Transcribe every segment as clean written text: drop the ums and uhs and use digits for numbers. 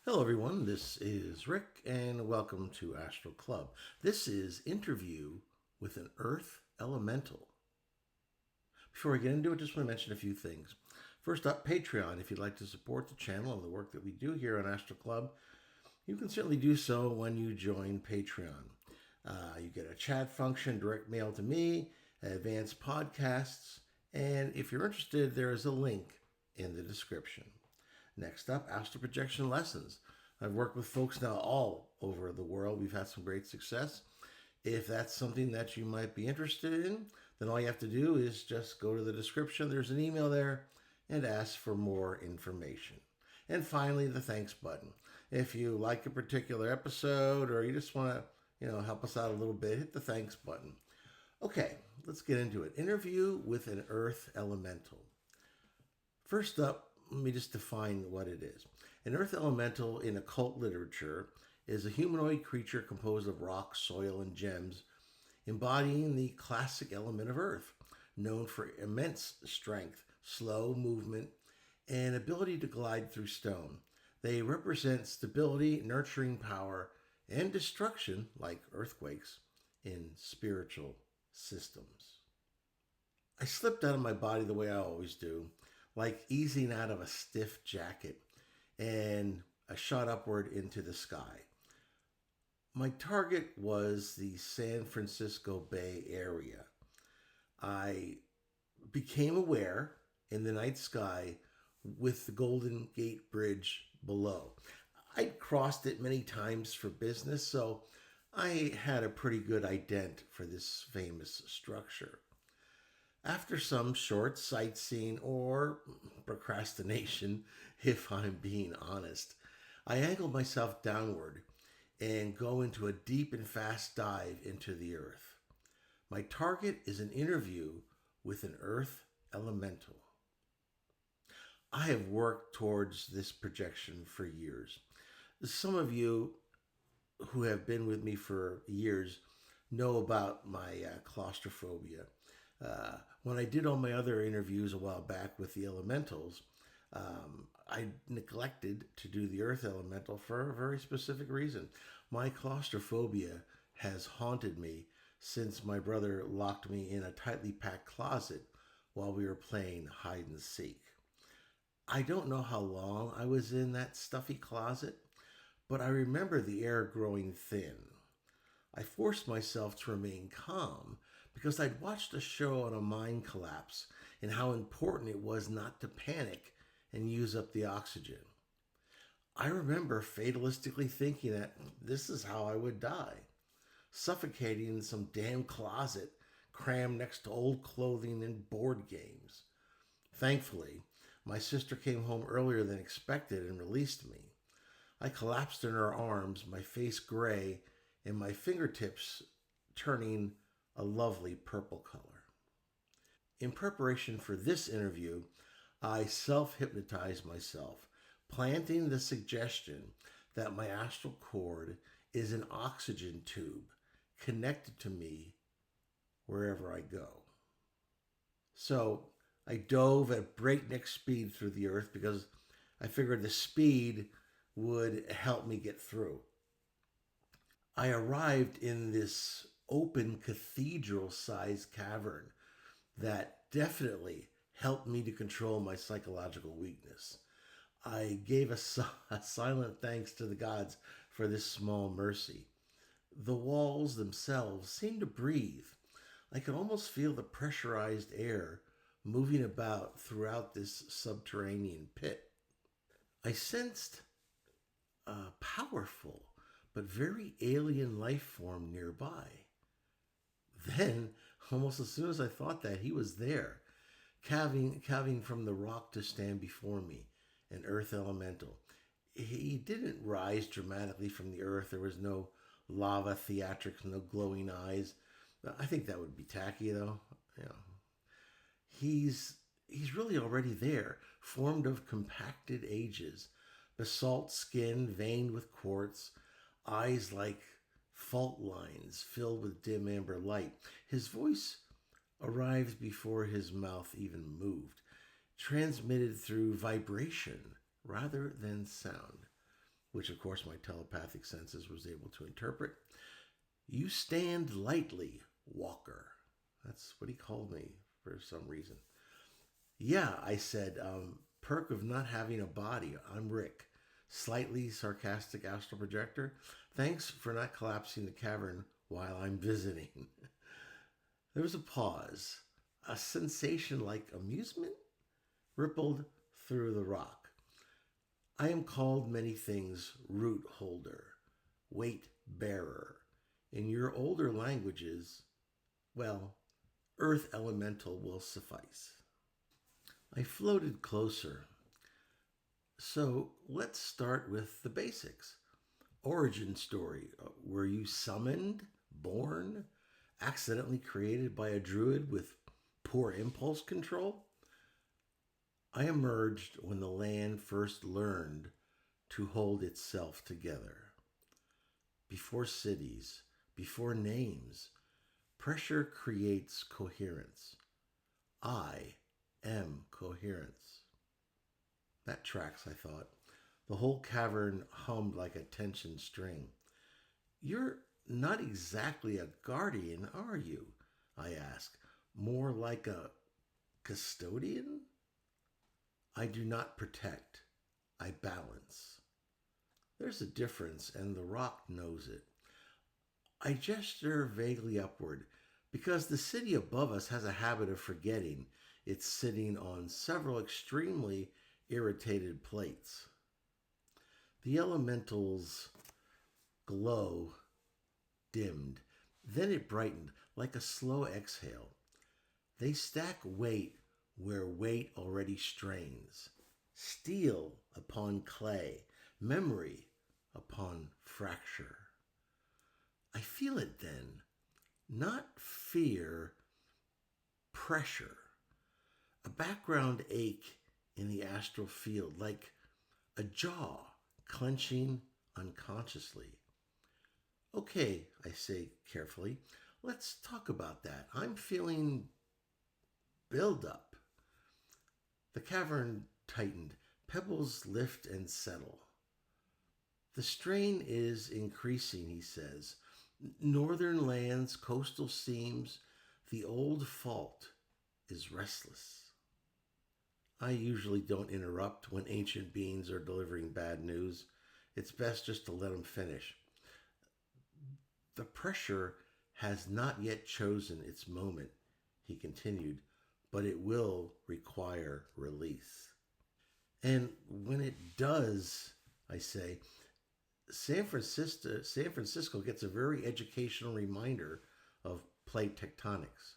Hello, everyone. This is Rick, and welcome to Astral Club. This is Interview with an Earth Elemental. Before I get into it, just want to mention a few things. First up, Patreon. If you'd like to support the channel and the work that we do here on Astral Club, you can certainly do so when you join Patreon. You get a chat function, direct mail to me, advanced podcasts, and if you're interested, there is a link in the description. Next up, astral projection lessons. I've worked with folks now all over the world. We've had some great success. If that's something that you might be interested in, then all you have to do is just go to the description. There's an email there and ask for more information. And finally, the thanks button. If you like a particular episode or you just want to, help us out a little bit, hit the thanks button. Okay, let's get into it. Interview with an Earth Elemental. First up, let me just define what it is. An earth elemental in occult literature is a humanoid creature composed of rock, soil, and gems, embodying the classic element of earth, known for immense strength, slow movement, and ability to glide through stone. They represent stability, nurturing power, and destruction, like earthquakes, in spiritual systems. I slipped out of my body the way I always do, like easing out of a stiff jacket, and I shot upward into the sky. My target was the San Francisco Bay Area. I became aware in the night sky with the Golden Gate Bridge below. I'd crossed it many times for business, so I had a pretty good ident for this famous structure. After some short sightseeing or procrastination, if I'm being honest, I angled myself downward and go into a deep and fast dive into the earth. My target is an interview with an earth elemental. I have worked towards this projection for years. Some of you who have been with me for years know about my claustrophobia. When I did all my other interviews a while back with the elementals, I neglected to do the earth elemental for a very specific reason. My claustrophobia has haunted me since my brother locked me in a tightly packed closet while we were playing hide and seek. I don't know how long I was in that stuffy closet, but I remember the air growing thin. I forced myself to remain calm because I'd watched a show on a mine collapse and how important it was not to panic and use up the oxygen. I remember fatalistically thinking that this is how I would die, suffocating in some damn closet crammed next to old clothing and board games. Thankfully, my sister came home earlier than expected and released me. I collapsed in her arms, my face gray and my fingertips turning a lovely purple color. In preparation for this interview, I self-hypnotized myself, planting the suggestion that my astral cord is an oxygen tube connected to me wherever I go. So I dove at breakneck speed through the earth because I figured the speed would help me get through. I arrived in this open cathedral-sized cavern that definitely helped me to control my psychological weakness. I gave a silent thanks to the gods for this small mercy. The walls themselves seemed to breathe. I could almost feel the pressurized air moving about throughout this subterranean pit. I sensed a powerful but very alien life form nearby. Then, almost as soon as I thought that, he was there, calving from the rock to stand before me, an earth elemental. He didn't rise dramatically from the earth. There was no lava theatrics, no glowing eyes. I think that would be tacky, though. You know, he's really already there, formed of compacted ages, basalt skin veined with quartz, eyes like fault lines filled with dim amber light. His voice arrived before his mouth even moved, transmitted through vibration rather than sound. which of course my telepathic senses was able to interpret. You stand lightly, Walker. That's what he called me for some reason. Yeah, I said, perk of not having a body. I'm Rick. Slightly sarcastic astral projector. Thanks for not collapsing the cavern while I'm visiting. There was a pause. A sensation like amusement rippled through the rock. I am called many things: root holder, weight bearer. In your older languages, well, earth elemental will suffice. I floated closer. So let's start with the basics. Origin story. Were you summoned, born, accidentally created by a druid with poor impulse control? I emerged when the land first learned to hold itself together. Before cities, before names, pressure creates coherence. I am coherence. That tracks, I thought. The whole cavern hummed like a tension string. You're not exactly a guardian, are you? I asked. More like a custodian? I do not protect. I balance. There's a difference, and the rock knows it. I gesture vaguely upward because the city above us has a habit of forgetting it's sitting on several extremely irritated plates. The elemental's glow dimmed. Then it brightened like a slow exhale. They stack weight where weight already strains. Steel upon clay, memory upon fracture. I feel it then. Not fear, pressure. A background ache in the astral field, like a jaw clenching unconsciously. Okay, I say carefully, let's talk about that. I'm feeling build up. The cavern tightened. Pebbles lift and settle. The strain is increasing, he says. Northern lands, coastal seams, the old fault is restless. I usually don't interrupt when ancient beings are delivering bad news. It's best just to let them finish. The pressure has not yet chosen its moment, he continued, but it will require release. And when it does, I say, San Francisco gets a very educational reminder of plate tectonics.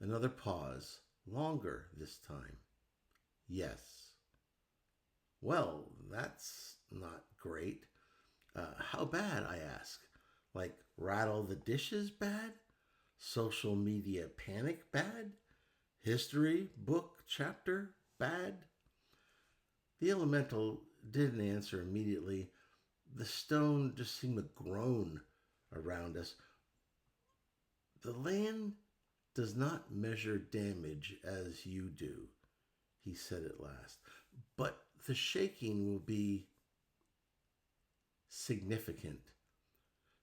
Another pause, longer this time. Yes. Well, that's not great. How bad, I ask? Like rattle the dishes bad? Social media panic bad? History book chapter bad? The elemental didn't answer immediately. The stone just seemed to groan around us. The land does not measure damage as you do, he said at last, but the shaking will be significant.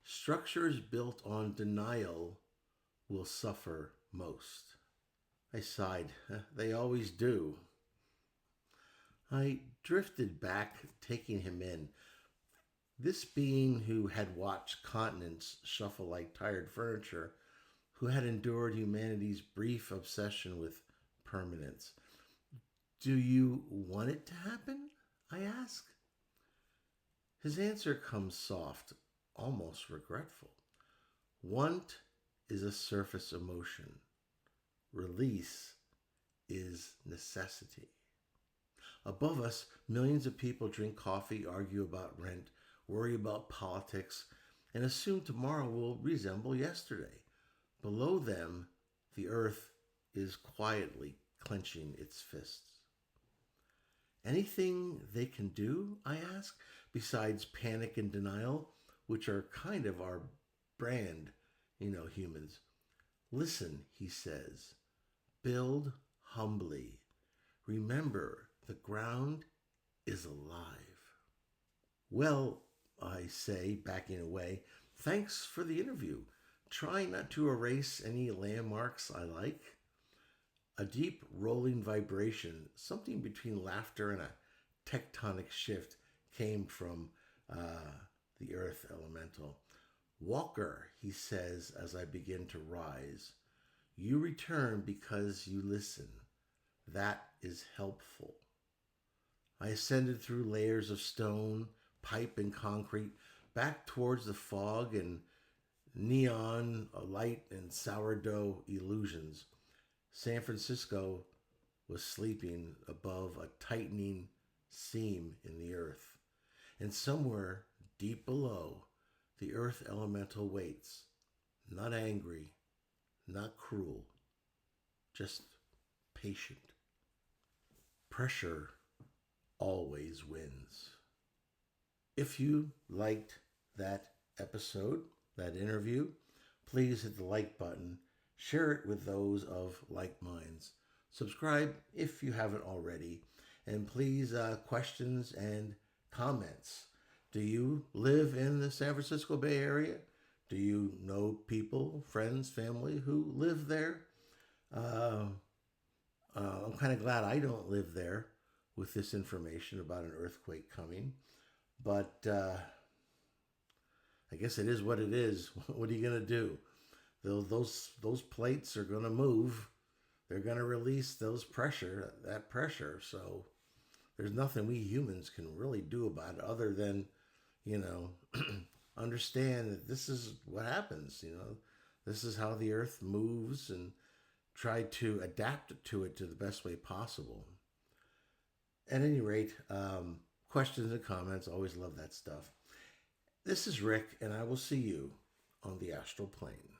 Structures built on denial will suffer most. I sighed. They always do. I drifted back, taking him in. This being who had watched continents shuffle like tired furniture, who had endured humanity's brief obsession with permanence. Do you want it to happen? I ask. His answer comes soft, almost regretful. Want is a surface emotion. Release is necessity. Above us, millions of people drink coffee, argue about rent, worry about politics, and assume tomorrow will resemble yesterday. Below them, the earth is quietly clenching its fists. Anything they can do, I ask, besides panic and denial, which are kind of our brand, humans. Listen, he says. Build humbly. Remember, the ground is alive. Well, I say, backing away, thanks for the interview. Trying not to erase any landmarks I like. A deep rolling vibration, something between laughter and a tectonic shift, came from the earth elemental. Walker, he says as I begin to rise, you return because you listen. That is helpful. I ascended through layers of stone, pipe, and concrete back towards the fog and neon light and sourdough illusions. San Francisco was sleeping above a tightening seam in the earth. And somewhere deep below, the earth elemental waits, not angry, not cruel, just patient. Pressure always wins. If you liked that episode, that interview, please hit the like button, share it with those of like minds. Subscribe if you haven't already, and please, questions and comments. Do you live in the San Francisco Bay Area? Do you know people, friends, family who live there? I'm kind of glad I don't live there with this information about an earthquake coming, but I guess it is what it is. What are you going to do? Those plates are going to move. They're going to release that pressure. So there's nothing we humans can really do about it other than, you know, understand that this is what happens. This is how the earth moves, and try to adapt to it to the best way possible. At any rate, questions and comments, always love that stuff. This is Rick, and I will see you on the astral plane.